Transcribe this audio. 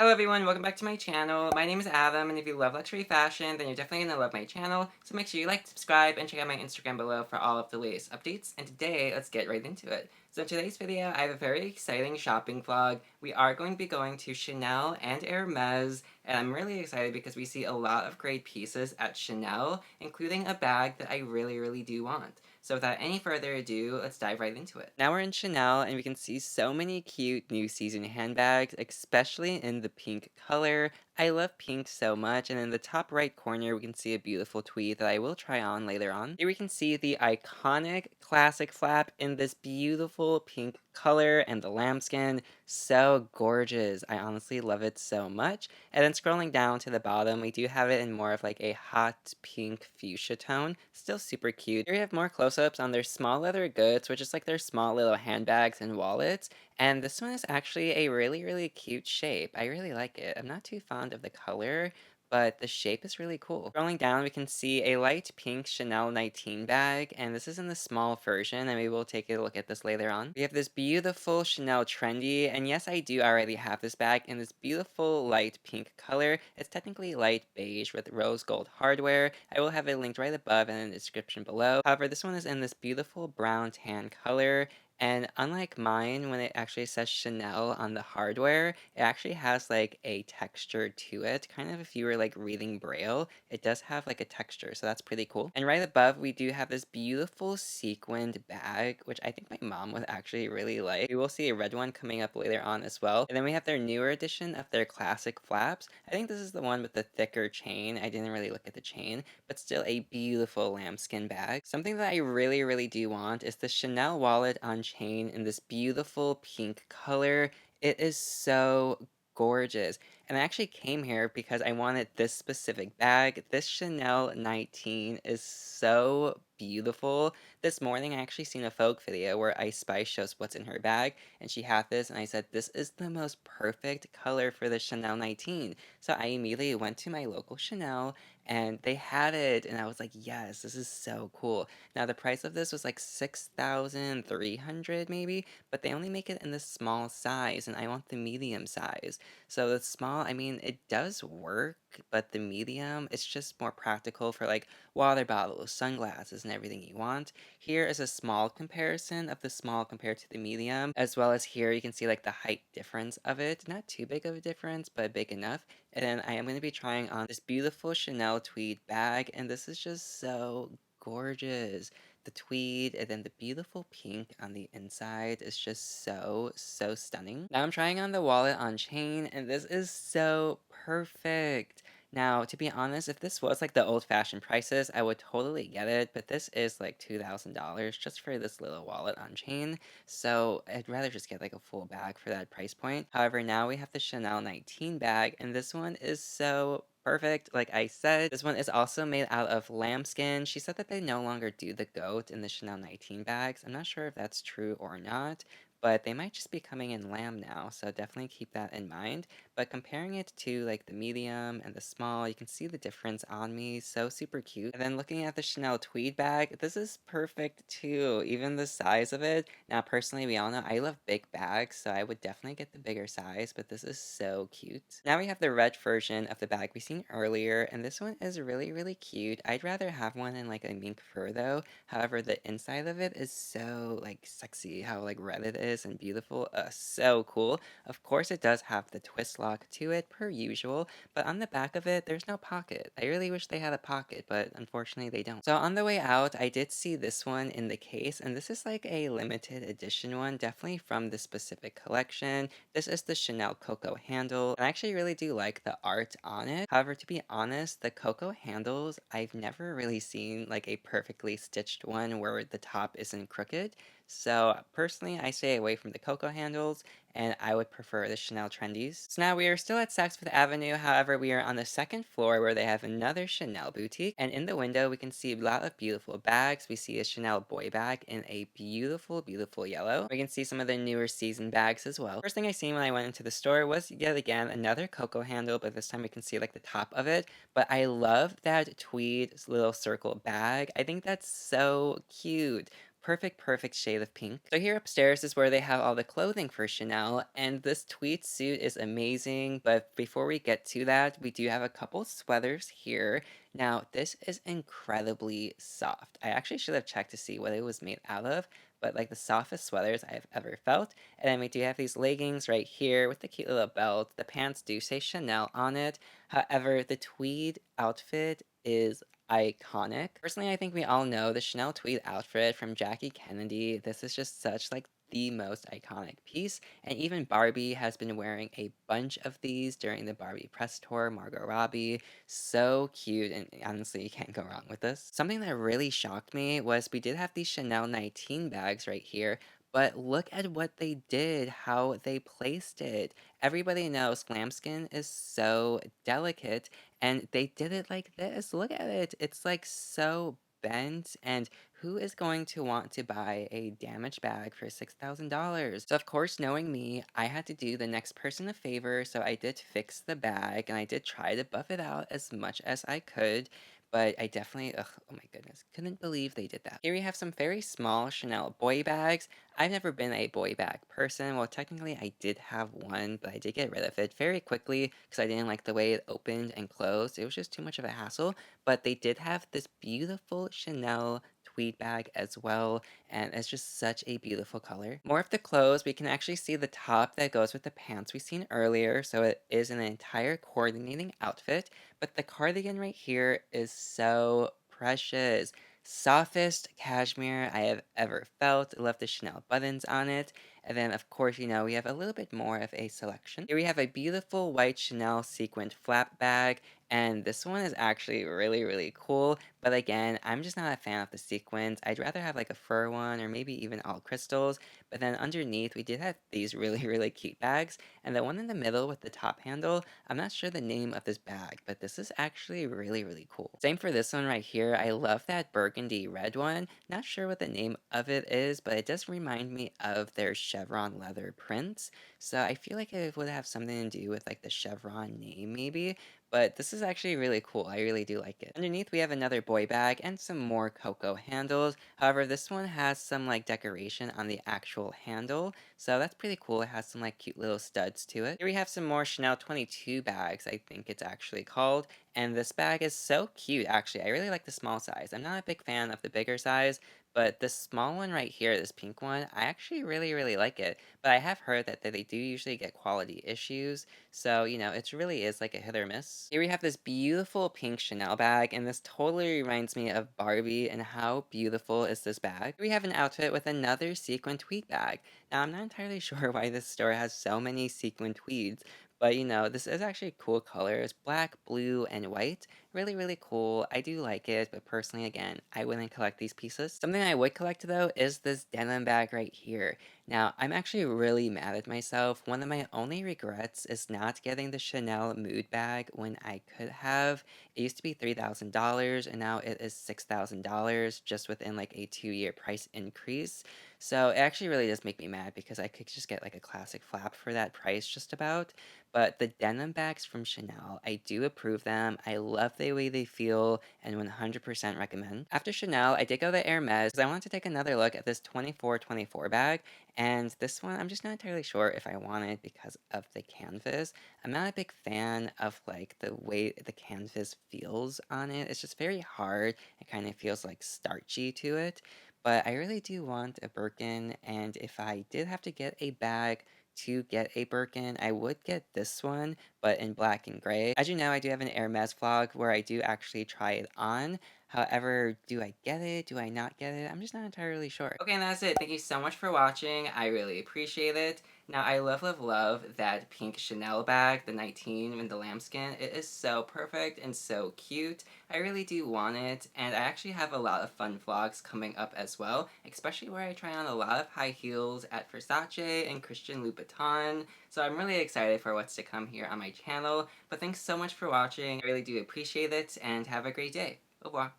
Hello everyone, welcome back to my channel. My name is Adam, and if you love luxury fashion, then you're definitely gonna love my channel. So make sure you like, subscribe, and check out my Instagram below for all of the latest updates. And today, let's get right into it. So in today's video, I have a very exciting shopping vlog. We are going to be going to Chanel and Hermes, and I'm really excited because we see a lot of great pieces at Chanel, including a bag that I really do want. So without any further ado, let's dive right into it. Now we're in Chanel and we can see so many cute new season handbags, especially in the pink color. I love pink so much, and in the top right corner we can see a beautiful tweed that I will try on later on. Here we can see the iconic classic flap in this beautiful pink color and the lambskin. So gorgeous. I honestly love it so much. And then scrolling down to the bottom, we do have it in more of like a hot pink fuchsia tone. Still super cute. Here we have more close-ups on their small leather goods, which is like their small little handbags and wallets. And this one is actually a really cute shape. I really like it. I'm not too fond of the color, but the shape is really cool. Scrolling down, we can see a light pink Chanel 19 bag, and this is in the small version, and maybe we'll take a look at this later on. We have this beautiful Chanel Trendy, and yes, I do already have this bag in this beautiful light pink color. It's technically light beige with rose gold hardware. I will have it linked right above and in the description below. However, this one is in this beautiful brown tan color. And unlike mine, when it actually says Chanel on the hardware, it actually has like a texture to it. Kind of if you were like reading Braille, it does have like a texture, so that's pretty cool. And right above, we do have this beautiful sequined bag, which I think my mom would actually really like. We will see a red one coming up later on as well. And then we have their newer edition of their classic flaps. I think this is the one with the thicker chain. I didn't really look at the chain, but still a beautiful lambskin bag. Something that I really do want is the Chanel wallet on chain in this beautiful pink color. It is so gorgeous. And I actually came here because I wanted this specific bag. This Chanel 19 is so beautiful. This morning, I actually seen a folk video where Ice Spice shows what's in her bag, and she had this, and I said, this is the most perfect color for the Chanel 19. So I immediately went to my local Chanel, and they had it, and I was like, yes, this is so cool. Now, the price of this was like 6,300 maybe, but they only make it in the small size, and I want the medium size. So the small, I mean, it does work, but the medium, it's just more practical for like water bottles, sunglasses, and everything you want. Here is a small comparison of the small compared to the medium, as well as here you can see like the height difference of it. Not too big of a difference, but big enough. And then I am going to be trying on this beautiful Chanel tweed bag, and this is just so gorgeous. The tweed and then the beautiful pink on the inside is just so stunning. Now I'm trying on the wallet on chain, and this is so perfect. Now, to be honest, if this was like the old-fashioned prices, I would totally get it, but this is like $2,000 just for this little wallet on chain, so I'd rather just get like a full bag for that price point. However, now we have the Chanel 19 bag, and this one is so perfect. Like I said, this one is also made out of lambskin. She said that they no longer do the goat in the Chanel 19 bags. I'm not sure if that's true or not, but they might just be coming in lamb now, so definitely keep that in mind. But comparing it to like the medium and the small, you can see the difference on me. So super cute. And then looking at the Chanel tweed bag, this is perfect too. Even the size of it. Now, personally, we all know I love big bags, so I would definitely get the bigger size, but this is so cute. Now we have the red version of the bag we seen earlier, and this one is really cute. I'd rather have one in like a mink fur though. However, the inside of it is so like sexy, how like red it is and beautiful. So cool. Of course, it does have the twist lock to it per usual, but on the back of it, there's no pocket. I really wish they had a pocket, but unfortunately they don't. So on the way out, I did see this one in the case, and this is like a limited edition one, definitely from this specific collection. This is the Chanel Coco handle, and I actually really do like the art on it. However, to be honest, the Coco handles, I've never really seen like a perfectly stitched one where the top isn't crooked. So personally, I stay away from the Coco handles, and I would prefer the Chanel Trendies. So now we are still at Saks Fifth Avenue, however, we are on the second floor where they have another Chanel boutique, and in the window we can see a lot of beautiful bags. We see a Chanel boy bag in a beautiful yellow. We can see some of the newer season bags as well. First thing I seen when I went into the store was yet again another Coco handle, but this time we can see like the top of it. But I love that tweed little circle bag. I think that's so cute. perfect shade of pink. So here upstairs is where they have all the clothing for Chanel, and this tweed suit is amazing, but before we get to that, we do have a couple sweaters here. Now, this is incredibly soft. I actually should have checked to see what it was made out of, but like the softest sweaters I've ever felt. And then we do have these leggings right here with the cute little belt. The pants do say Chanel on it. However, the tweed outfit is iconic. Personally, I think we all know the Chanel tweed outfit from Jackie Kennedy. This is just such like the most iconic piece, and even Barbie has been wearing a bunch of these during the Barbie press tour. Margot Robbie, so cute, and honestly, you can't go wrong with this. Something that really shocked me was we did have these Chanel 19 bags right here, but look at what they did, how they placed it. Everybody knows lambskin is so delicate, and they did it like this. Look at it. It's like so bent, and who is going to want to buy a damaged bag for $6,000? So of course, knowing me, I had to do the next person a favor, so I did fix the bag, and I did try to buff it out as much as I could, but I definitely, ugh, oh my goodness, couldn't believe they did that. Here we have some very small Chanel boy bags. I've never been a boy bag person. Well, technically I did have one, but I did get rid of it very quickly because I didn't like the way it opened and closed. It was just too much of a hassle, but they did have this beautiful Chanel tweed bag as well, and it's just such a beautiful color. More of the clothes, we can actually see the top that goes with the pants we seen earlier, so it is an entire coordinating outfit, but the cardigan right here is so precious. Softest cashmere I have ever felt. Love the Chanel buttons on it. And then, of course, you know, we have a little bit more of a selection. Here we have a beautiful white Chanel sequined flap bag, and this one is actually really cool. But again, I'm just not a fan of the sequins. I'd rather have like a fur one or maybe even all crystals. But then underneath, we did have these really cute bags. And the one in the middle with the top handle, I'm not sure the name of this bag, but this is actually really cool. Same for this one right here. I love that burgundy red one. Not sure what the name of it is, but it does remind me of their chevron leather prints. So I feel like it would have something to do with like the chevron name maybe. But this is actually really cool. I really do like it. Underneath, we have another boy bag and some more cocoa handles. However, this one has some like decoration on the actual handle. So that's pretty cool. It has some like cute little studs to it. Here we have some more Chanel 22 bags, I think it's actually called. And this bag is so cute, actually. I really like the small size. I'm not a big fan of the bigger size, but this small one right here, this pink one, I actually really like it. But I have heard that they do usually get quality issues. So, you know, it really is like a hit or miss. Here we have this beautiful pink Chanel bag, and this totally reminds me of Barbie, and how beautiful is this bag? We have an outfit with another sequin tweed bag. Now, I'm not entirely sure why this store has so many sequin tweeds, but you know, this is actually cool colors, black, blue, and white. Really cool. I do like it, but personally, again, I wouldn't collect these pieces. Something I would collect though is this denim bag right here. Now, I'm actually really mad at myself. One of my only regrets is not getting the Chanel mood bag when I could have. It used to be $3,000 and now it is $6,000 just within like a 2-year price increase. So it actually really does make me mad because I could just get like a classic flap for that price just about. But the denim bags from Chanel, I do approve them. I love the way they feel and 100% recommend. After Chanel, I did go to Hermes because I wanted to take another look at this 2424 bag. And this one, I'm just not entirely sure if I want it because of the canvas. I'm not a big fan of like the way the canvas feels on it. It's just very hard. It kind of feels like starchy to it. But I really do want a Birkin, and if I did have to get a bag to get a Birkin, I would get this one, but in black and gray. As you know, I do have an Hermes vlog where I do actually try it on. However, do I get it? Do I not get it? I'm just not entirely sure. Okay, and that's it. Thank you so much for watching. I really appreciate it. Now, I love that pink Chanel bag, the 19 in the lambskin. It is so perfect and so cute. I really do want it, and I actually have a lot of fun vlogs coming up as well, especially where I try on a lot of high heels at Versace and Christian Louboutin. So I'm really excited for what's to come here on my channel. But thanks so much for watching. I really do appreciate it, and have a great day. Au revoir.